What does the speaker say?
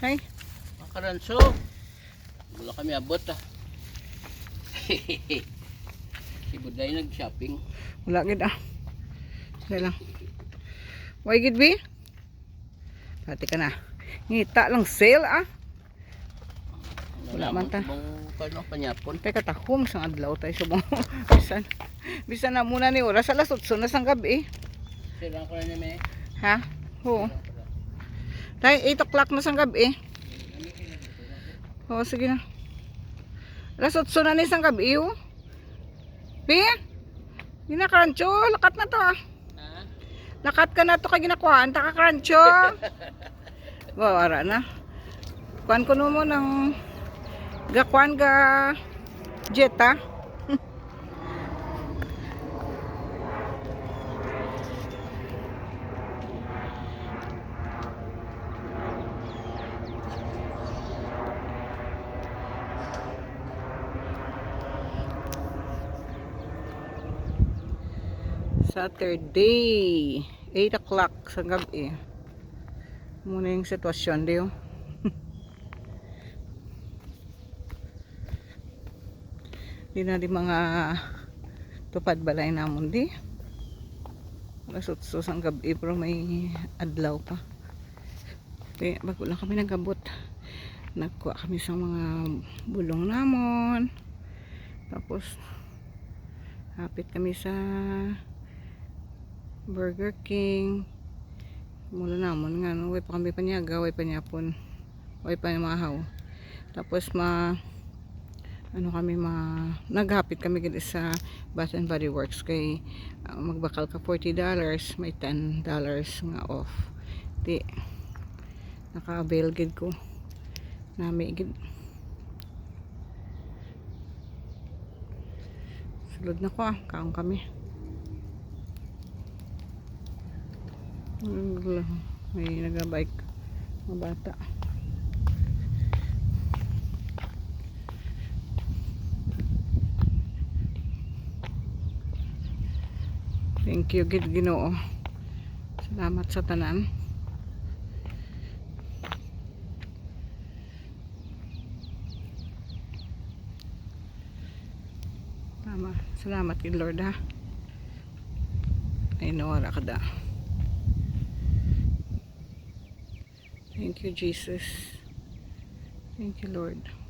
Ay, Makaranso. Wala kami abot ah. Si Buday nag-shopping. wala gid ah. Dala lang. Why gid bi? Pati ka na. Ngita lang sale ah. Wala man ta. Kano panyapon. Kay katahom sang adlaw tay subong. Bisan na muna ni oras alas 8 na sang gabi. Sira ko na niya Ha? Oo. Tay 8 o'clock na sang gabi. Oo, sige na. Alas 8 na ni sang gabi oh. Bi? Ginakrancho, lakat na to ah. Ha? Lakat ka na to kay ginakuhaan ta ka krancho. Wala na. Kuan ko no mo ng gakuan ga jeta. Saturday 8 o'clock sa gabi muna yung sitwasyon di oh. Di na di mga tupad balay namon di alas 8 sang gabi pero may adlaw pa kaya bago lang kami nagabot nagkuha kami sa mga bulong namon tapos hapit kami sa Burger King mula namon nga no way pa kami panyaga way panyapon way pa mahaw tapos ano kami naghapit kami gid sa Bath and Body Works kay magbakal ka $40 may $10 nga off di naka-avail gid ko nami gid sulod na ko kaon kami may nagabike mga bata thank you gid Ginoo salamat sa tanan salamat gid Lord ha ay nawala ka da. Thank you, Jesus. Thank you, Lord.